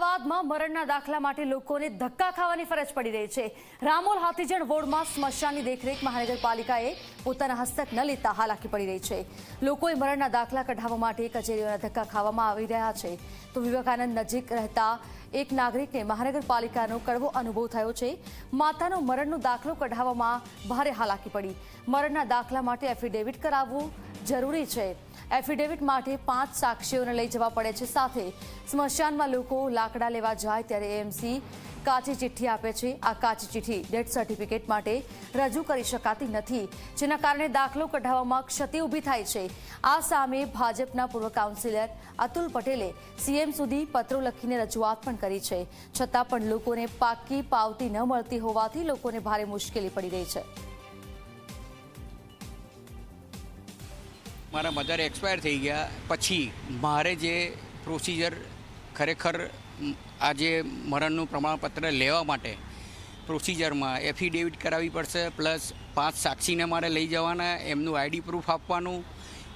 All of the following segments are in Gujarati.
અમદાવાદમાં મરણના દાખલા માટે લોકોને ધક્કા ખાવાની ફરજ પડી રહી છે। રામોલ હાથીજણ વોર્ડમાં સ્મશાનની દેખરેખ મહાનગરપાલિકાએ પોતાના હસ્તક ન લેતા હાલાકી પડી રહી છે। લોકોએ મરણના દાખલા કઢાવવા માટે કચેરીઓના ધક્કા ખાવામાં આવી રહ્યા છે। તો વિવેકાનંદ નજીક રહેતા એક નાગરિકને મહાનગરપાલિકાનો કડવો અનુભવ થયો છે। માતાનો મરણનો દાખલો કઢાવવામાં ભારે હાલાકી પડી। મરણના દાખલા માટે એફિડેવિટ કરાવવું જરૂરી છે। એફિડેવિટ માટે 5 સાક્ષીઓને લઈ જવા પડે છે। સાથે સ્મશાનમાં લોકો લાકડા લેવા જાય ત્યારે એએમસી કાચી ચિઠ્ઠી આપે છે। આ કાચી ચિઠ્ઠી ડેથ સર્ટિફિકેટ માટે રજૂ કરી શકાતી નથી, જેના કારણે દાખલો કઢાવવામાં ક્ષતિ ઊભી થાય છે। આ સામે ભાજપના પૂર્વ કાઉન્સિલર અતુલ પટેલે સીએમ સુધી પત્રો લખીને રજૂઆત પણ કરી છે। છતાં પણ લોકોને પાક્કી પાવતી ન મળતી હોવાથી લોકોને ભારે મુશ્કેલી પડી રહી છે। મારા મધર એક્સપાયર થઈ ગયા પછી મારે જે પ્રોસિજર ખરેખર આજે મરણનું પ્રમાણપત્ર લેવા માટે પ્રોસિજરમાં એફિડેવિટ કરાવવી પડશે, પ્લસ 5 સાક્ષીને મારે લઈ જવાના, એમનું આઈડી પ્રૂફ આપવાનું,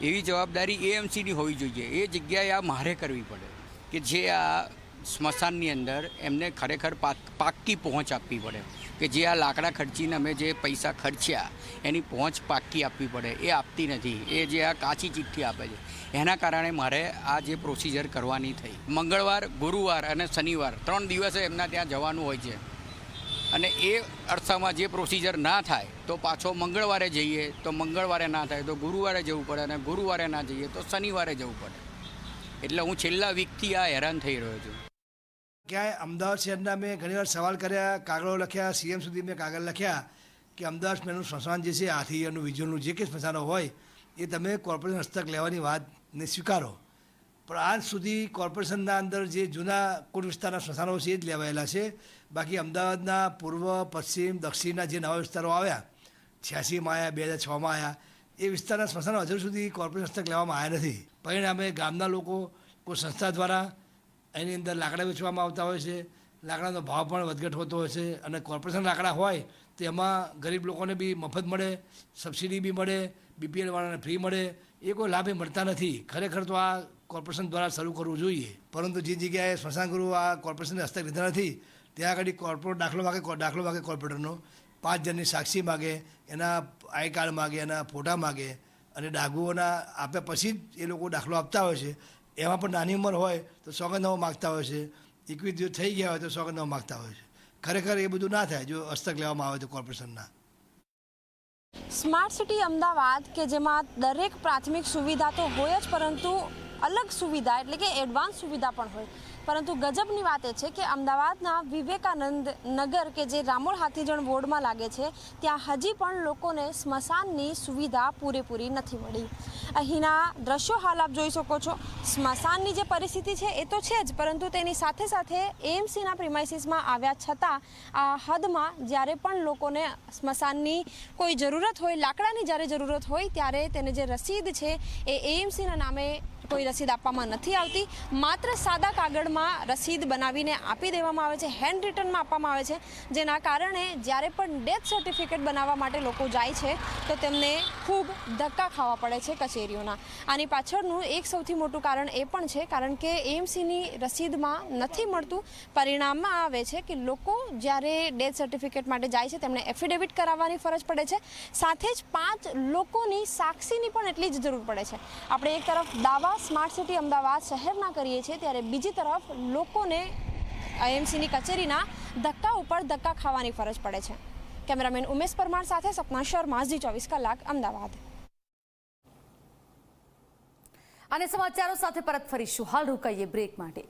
એવી જવાબદારી એએમસીની હોવી જોઈએ। એ જગ્યાએ આ મારે કરવી પડે કે જે આ સ્મશાનની અંદર એમને ખરેખર પાક્કી પહોંચ આપવી પડે કે જે આ લાકડા ખર્ચીને અમે જે પૈસા ખર્ચ્યા એની પહોંચ પાક્કી આપવી પડે। એ આપતી નથી। એ જે આ કાચી ચિઠ્ઠી આપે છે એના કારણે મારે આ જે પ્રોસિજર કરવાની થઈ। મંગળવાર, ગુરુવાર અને શનિવાર 3 દિવસે એમના ત્યાં જવાનું હોય છે અને એ અરસામાં જે પ્રોસિજર ના થાય તો પાછો મંગળવારે જઈએ, તો મંગળવારે ના થાય તો ગુરુવારે જવું પડે અને ગુરુવારે ના જઈએ તો શનિવારે જવું પડે। એટલે હું છેલ્લા વીકથી આ હેરાન થઈ રહ્યો છું। ક્યાંય અમદાવાદ શહેરના મેં ઘણીવાર સવાલ કર્યા, કાગળો લખ્યા, સીએમ સુધી મેં કાગળ લખ્યા કે અમદાવાદ શહેરનું સ્મશાન જે છે હાથીજણનું વિજ્યુલનું જે કંઈ સ્મશાનો હોય એ તમે કોર્પોરેશન હસ્તક લેવાની વાતને સ્વીકારો, પણ આજ સુધી કોર્પોરેશનના અંદર જે જૂના કુટ વિસ્તારના સ્મશાનો છે એ જ લેવાયેલા છે। બાકી અમદાવાદના પૂર્વ, પશ્ચિમ, દક્ષિણના જે નવા વિસ્તારો આવ્યા 86માં આવ્યા, 2006માં આવ્યા, એ વિસ્તારના સ્મશાનો હજુ સુધી કોર્પોરેશન હસ્તક લેવામાં આવ્યા નથી। પરિણામે ગામના લોકો કોઈ સંસ્થા દ્વારા એની અંદર લાકડા વેચવામાં આવતા હોય છે। લાકડાનો ભાવ પણ વધઘટ હોતો હોય છે અને કોર્પોરેશન લાકડા હોય તો એમાં ગરીબ લોકોને બી મફત મળે, સબસિડી બી મળે, બીપીએલવાળાને ફ્રી મળે, એ કોઈ લાભ મળતા નથી। ખરેખર તો આ કોર્પોરેશન દ્વારા શરૂ કરવું જોઈએ, પરંતુ જે જગ્યાએ સ્મશાનગૃહ આ કોર્પોરેશનને હસ્તક લીધા નથી ત્યાં આગળ કોર્પોરેટ દાખલો માગે કોર્પોરેટરનો 5 જણની સાક્ષી માગે, એના આઈ કાર્ડ માગે, એના ફોટા માગે અને ડાઘુઓના આપ્યા પછી જ એ લોકો દાખલો આપતા હોય છે। એમાં પણ નાની ઉંમર હોય તો સોગંદનામું માગતા હોય છે, 21 દિવસ થઈ ગયા હોય તો સોગંદનામું માગતા હોય છે। ખરેખર એ બધું ના થાય જો હસ્તક લેવામાં આવે તો કોર્પોરેશનના। સ્માર્ટ સિટી અમદાવાદ કે જેમાં દરેક પ્રાથમિક સુવિધા તો હોય જ, પરંતુ અલગ સુવિધા એટલે કે એડવાન્સ સુવિધા પણ હોય। પરંતુ ગજબની વાત એ છે કે અમદાવાદના વિવેકાનંદ નગર કે જે રામોલ હાથીજણ વોર્ડમાં લાગે છે ત્યાં હજી પણ લોકોને સ્મશાનની સુવિધા પૂરેપૂરી નથી મળી। અહીંના દ્રશ્યો હાલ આપ જોઈ શકો છો। સ્મશાનની જે પરિસ્થિતિ છે એ તો છે જ, પરંતુ તેની સાથે સાથે એએમસીના પ્રિમાઇસીસમાં આવ્યા છતાં આ હદમાં જ્યારે પણ લોકોને સ્મશાનની કોઈ જરૂરત હોય, લાકડાની જ્યારે જરૂરત હોય ત્યારે તેને જે રસીદ છે એ એએમસીના નામે કોઈ રસીદ આપવામાં નથી આવતી। માત્ર સાદા કાગળમાં રસીદ બનાવીને આપી દેવામાં આવે છે, હેન્ડ રિટનમાં આપવામાં આવે છે, જેના કારણે જ્યારે પણ ડેથ સર્ટિફિકેટ બનાવવા માટે લોકો જાય છે તો તેમને ખૂબ ધક્કા ખાવા પડે છે કચેરીઓના। આની પાછળનું એક સૌથી મોટું કારણ એ પણ છે કારણ કે એએમસીની રસીદમાં નથી મળતું। પરિણામમાં આવે છે કે લોકો જ્યારે ડેથ સર્ટિફિકેટ માટે જાય છે તેમણે એફિડેવિટ કરાવવાની ફરજ પડે છે, સાથે જ 5 લોકોની સાક્ષીની પણ એટલી જ જરૂર પડે છે। આપણે એક તરફ દાવા સ્માર્ટ સિટી અમદાવાદ શહેરના કરીએ છીએ ત્યારે બીજી તરફ લોકોને એએમસીની કચેરીના ધક્કા ઉપર ધક્કા ખાવાની ફરજ પડે છે। કેમેરામેન ઉમેશ પરમાર સાથે સપના શર્મા, ઝી24 કલાક, અમદાવાદ। અને સમાચારો સાથે પરત ફરીશું, હાલ રોકાઈએ બ્રેક માટે।